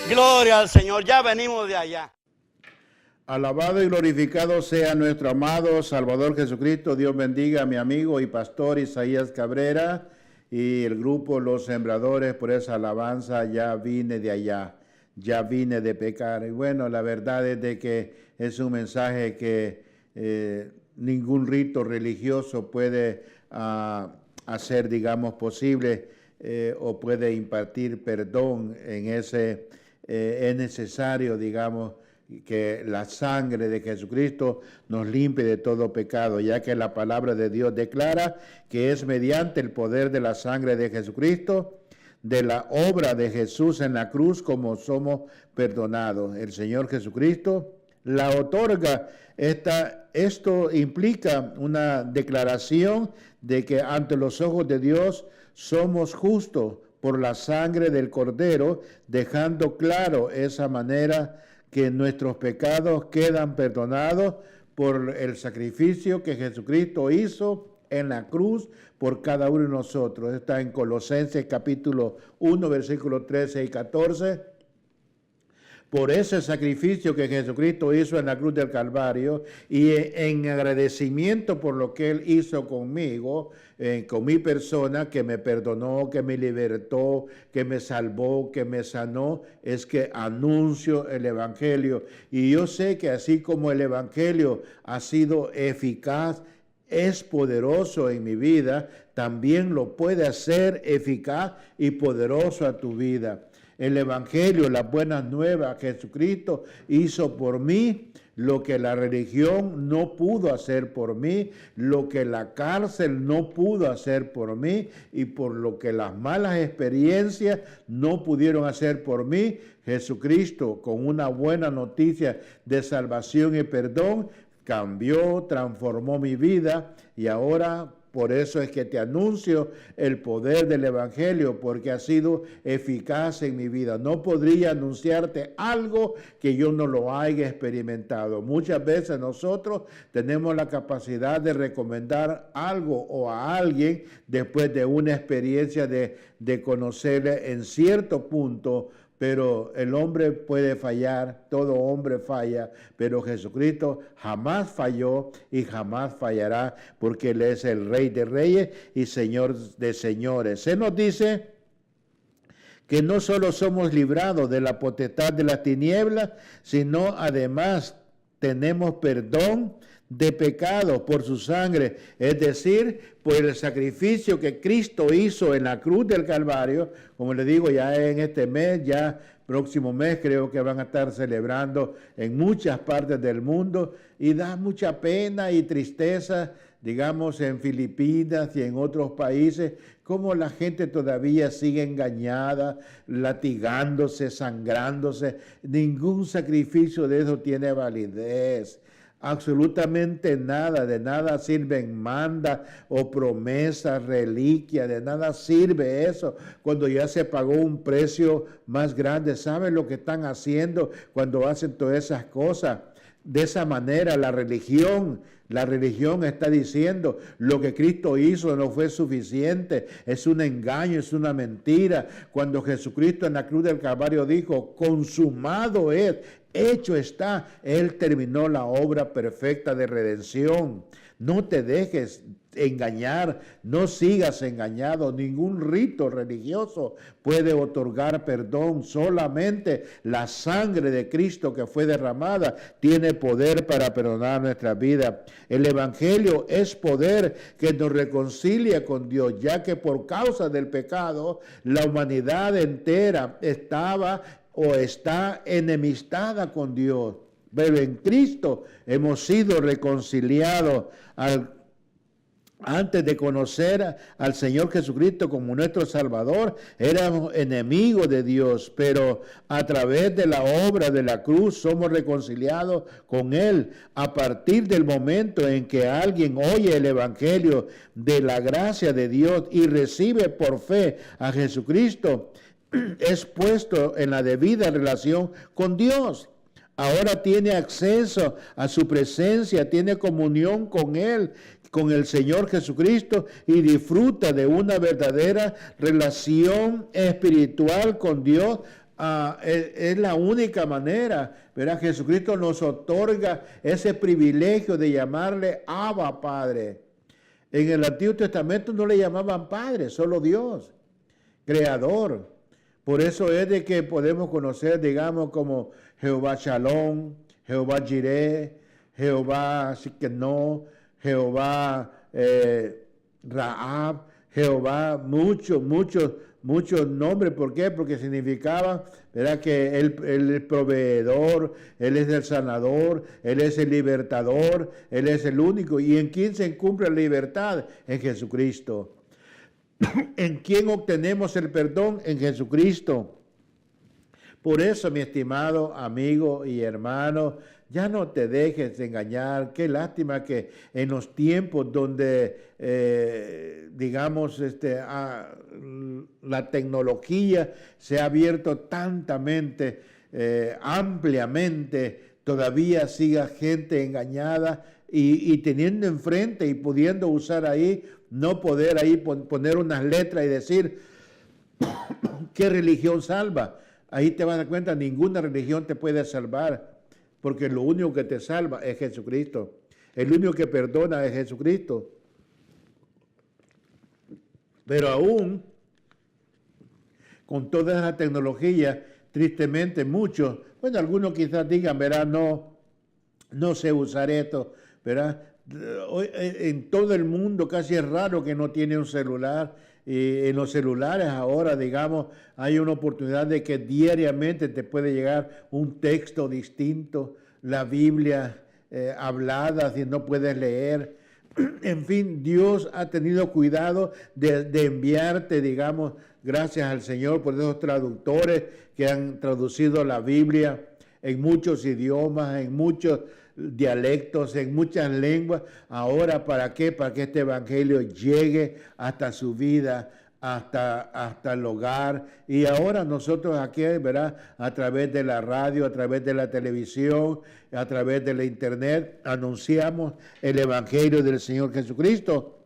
S3: Gloria al Señor, ya venimos de allá.
S1: Alabado y glorificado sea nuestro amado Salvador Jesucristo. Dios bendiga a mi amigo y pastor Isaías Cabrera y el grupo Los Sembradores por esa alabanza. Ya vine de allá, ya vine de pecar. Y bueno, la verdad es de que es un mensaje que ningún rito religioso puede hacer, digamos, posible o puede impartir perdón en ese es necesario, digamos, que la sangre de Jesucristo nos limpie de todo pecado, ya que la palabra de Dios declara que es mediante el poder de la sangre de Jesucristo, de la obra de Jesús en la cruz, como somos perdonados. El Señor Jesucristo la otorga. Esto implica una declaración de que ante los ojos de Dios somos justos por la sangre del Cordero, dejando claro esa manera que nuestros pecados quedan perdonados por el sacrificio que Jesucristo hizo en la cruz por cada uno de nosotros. Está en Colosenses capítulo 1, versículos 13 y 14. Por ese sacrificio que Jesucristo hizo en la cruz del Calvario y en agradecimiento por lo que Él hizo conmigo, con mi persona, que me perdonó, que me libertó, que me salvó, que me sanó, es que anuncio el Evangelio. Y yo sé que así como el Evangelio ha sido eficaz, es poderoso en mi vida, también lo puede hacer eficaz y poderoso a tu vida. El Evangelio, las buenas nuevas, Jesucristo hizo por mí lo que la religión no pudo hacer por mí, lo que la cárcel no pudo hacer por mí y por lo que las malas experiencias no pudieron hacer por mí. Jesucristo, con una buena noticia de salvación y perdón, cambió, transformó mi vida y ahora por eso es que te anuncio el poder del Evangelio, porque ha sido eficaz en mi vida. No podría anunciarte algo que yo no lo haya experimentado. Muchas veces nosotros tenemos la capacidad de recomendar algo o a alguien después de una experiencia de conocerle en cierto punto, pero el hombre puede fallar, todo hombre falla, pero Jesucristo jamás falló y jamás fallará, porque Él es el Rey de Reyes y Señor de Señores. Se nos dice que no solo somos librados de la potestad de las tinieblas, sino además tenemos perdón de pecados por su sangre, es decir, por el sacrificio que Cristo hizo en la cruz del Calvario. Como le digo, ya en este mes, ya próximo mes creo que van a estar celebrando en muchas partes del mundo y da mucha pena y tristeza, digamos en Filipinas y en otros países, cómo la gente todavía sigue engañada, latigándose, sangrándose. Ningún sacrificio de eso tiene validez. Absolutamente nada, de nada sirven mandas o promesas, reliquias, de nada sirve eso cuando ya se pagó un precio más grande. ¿Saben lo que están haciendo cuando hacen todas esas cosas? De esa manera la religión está diciendo lo que Cristo hizo no fue suficiente, es un engaño, es una mentira. Cuando Jesucristo en la cruz del Calvario dijo, consumado es, hecho está, Él terminó la obra perfecta de redención. No te dejes engañar, no sigas engañado. Ningún rito religioso puede otorgar perdón. Solamente la sangre de Cristo que fue derramada tiene poder para perdonar nuestra vida. El Evangelio es poder que nos reconcilia con Dios, ya que por causa del pecado la humanidad entera estaba o está enemistada con Dios. Pero en Cristo hemos sido reconciliados antes de conocer al Señor Jesucristo como nuestro Salvador, éramos enemigos de Dios, pero a través de la obra de la cruz somos reconciliados con Él. A partir del momento en que alguien oye el Evangelio de la gracia de Dios y recibe por fe a Jesucristo, es puesto en la debida relación con Dios. Ahora tiene acceso a su presencia, tiene comunión con Él, con el Señor Jesucristo y disfruta de una verdadera relación espiritual con Dios. Es la única manera, ¿verdad? Jesucristo nos otorga ese privilegio de llamarle Abba Padre. En el Antiguo Testamento no le llamaban Padre, solo Dios, Creador. Por eso es de que podemos conocer, digamos, como Jehová Shalom, Jehová Jireh, Jehová Siquenó, Jehová Raab, Jehová, muchos muchos nombres. ¿Por qué? Porque significaba, ¿verdad?, que Él es el proveedor, Él es el sanador, Él es el libertador, Él es el único. ¿Y en quién se cumple la libertad? En Jesucristo. ¿En quién obtenemos el perdón? En Jesucristo. Por eso, mi estimado amigo y hermano, ya no te dejes engañar. Qué lástima que en los tiempos donde, digamos, la tecnología se ha abierto tantamente, ampliamente, todavía siga gente engañada y teniendo enfrente y pudiendo usar ahí, no poder ahí poner unas letras y decir ¿qué religión salva? Ahí te vas a dar cuenta, ninguna religión te puede salvar, porque lo único que te salva es Jesucristo. El único que perdona es Jesucristo. Pero aún, con toda esa tecnología, tristemente muchos, bueno, algunos quizás digan, ¿verdad? No sé usar esto, ¿verdad? Hoy, en todo el mundo casi es raro que no tiene un celular. Y en los celulares ahora, digamos, hay una oportunidad de que diariamente te puede llegar un texto distinto, la Biblia hablada, si no puedes leer. En fin, Dios ha tenido cuidado de enviarte, digamos, gracias al Señor por esos traductores que han traducido la Biblia en muchos idiomas, en muchos dialectos, en muchas lenguas. Ahora, ¿para qué? Para que este evangelio llegue hasta su vida, hasta el hogar. Y ahora nosotros aquí, ¿verdad?, a través de la radio, a través de la televisión, a través de la internet, anunciamos el evangelio del Señor Jesucristo,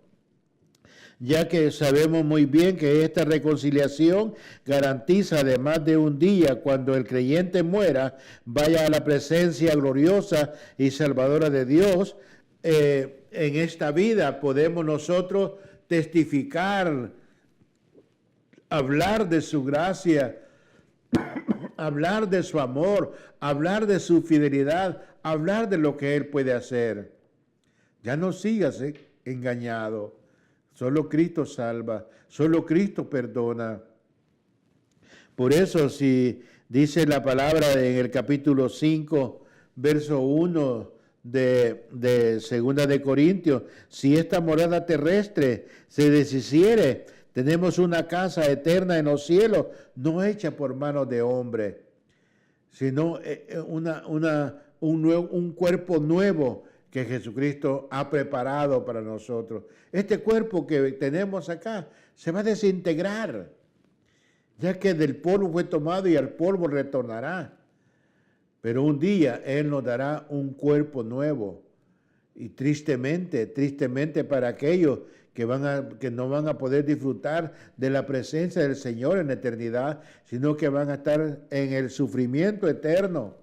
S1: ya que sabemos muy bien que esta reconciliación garantiza, además de un día cuando el creyente muera, vaya a la presencia gloriosa y salvadora de Dios. En esta vida podemos nosotros testificar, hablar de su gracia, hablar de su amor, hablar de su fidelidad, hablar de lo que Él puede hacer. Ya no sigas engañado. Solo Cristo salva, solo Cristo perdona. Por eso, si dice la palabra en el capítulo 5, verso 1 de 2 de Corintios, si esta morada terrestre se deshiciere, tenemos una casa eterna en los cielos, no hecha por manos de hombre, sino un cuerpo nuevo que Jesucristo ha preparado para nosotros. Este cuerpo que tenemos acá se va a desintegrar, ya que del polvo fue tomado y al polvo retornará. Pero un día Él nos dará un cuerpo nuevo. Y tristemente para aquellos que no van a poder disfrutar de la presencia del Señor en la eternidad, sino que van a estar en el sufrimiento eterno.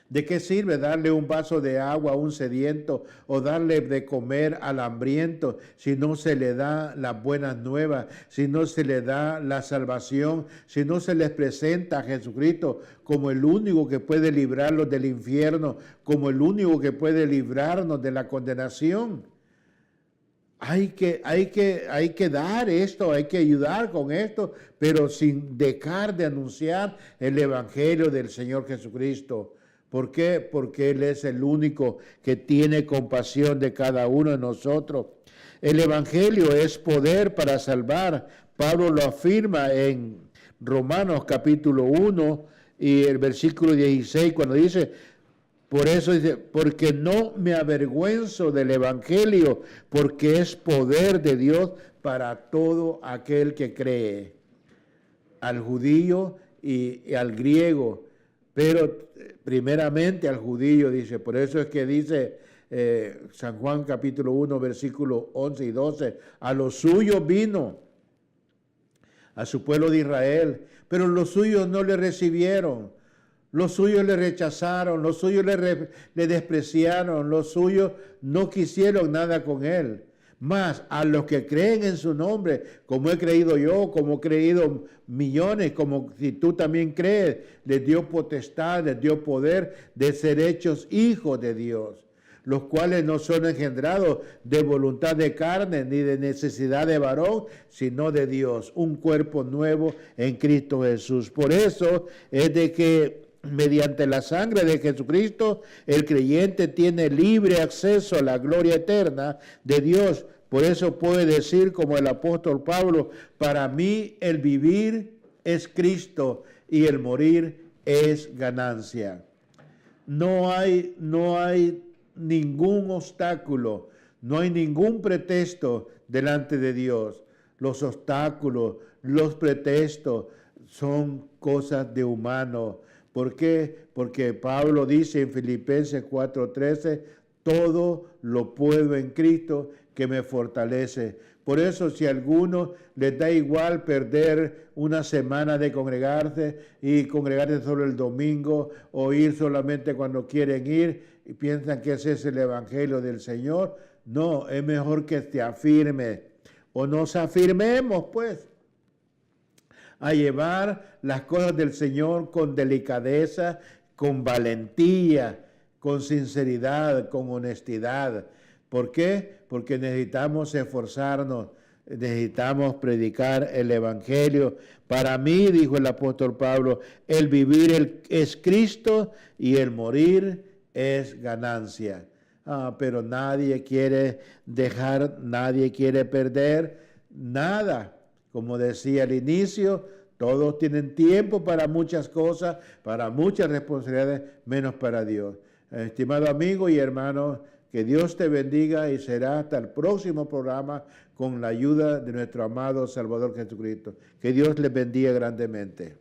S1: ¿De qué sirve darle un vaso de agua a un sediento o darle de comer al hambriento si no se le da las buenas nuevas, si no se le da la salvación, si no se les presenta a Jesucristo como el único que puede librarlos del infierno, como el único que puede librarnos de la condenación? Hay que dar esto, hay que ayudar con esto, pero sin dejar de anunciar el evangelio del Señor Jesucristo. ¿Por qué? Porque Él es el único que tiene compasión de cada uno de nosotros. El evangelio es poder para salvar. Pablo lo afirma en Romanos capítulo 1 y el versículo 16, cuando dice, por eso dice, porque no me avergüenzo del evangelio, porque es poder de Dios para todo aquel que cree, al judío y al griego, pero primeramente al judío, dice. Por eso es que dice San Juan capítulo 1, versículos 11 y 12, a los suyos vino, a su pueblo de Israel, pero los suyos no le recibieron, los suyos le rechazaron, los suyos le despreciaron, los suyos no quisieron nada con él. Mas a los que creen en su nombre, como he creído yo, como he creído millones, como si tú también crees, les dio potestad, les dio poder de ser hechos hijos de Dios. los cuales no son engendrados de voluntad de carne ni de necesidad de varón, sino de Dios, un cuerpo nuevo en Cristo Jesús. Por eso es de que mediante la sangre de Jesucristo, el creyente tiene libre acceso a la gloria eterna de Dios. Por eso puede decir, como el apóstol Pablo, para mí el vivir es Cristo y el morir es ganancia. No hay ningún obstáculo, no hay ningún pretexto delante de Dios. Los obstáculos, los pretextos son cosas de humano. ¿Por qué? Porque Pablo dice en Filipenses 4:13, todo lo puedo en Cristo que me fortalece. Por eso, si a alguno les da igual perder una semana de congregarse y congregarse solo el domingo o ir solamente cuando quieren ir y piensan que ese es el evangelio del Señor, no, es mejor que te afirme o nos afirmemos, pues, a llevar las cosas del Señor con delicadeza, con valentía, con sinceridad, con honestidad. ¿Por qué? Porque necesitamos esforzarnos, necesitamos predicar el Evangelio. Para mí, dijo el apóstol Pablo, el vivir es Cristo y el morir es ganancia. Pero nadie quiere dejar, nadie quiere perder nada. Como decía al inicio, todos tienen tiempo para muchas cosas, para muchas responsabilidades, menos para Dios. Estimado amigo y hermano, que Dios te bendiga y será hasta el próximo programa con la ayuda de nuestro amado Salvador Jesucristo. Que Dios les bendiga grandemente.